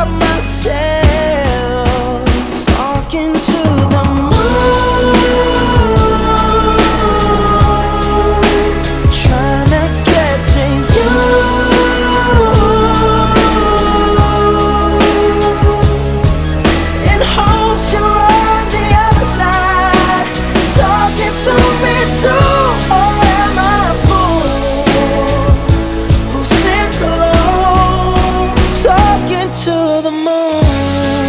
about myself, talking to the moon, trying to get to you. In hopes you're on the other side, talking to me too. Or am I a fool who sits alone, talking to the moon?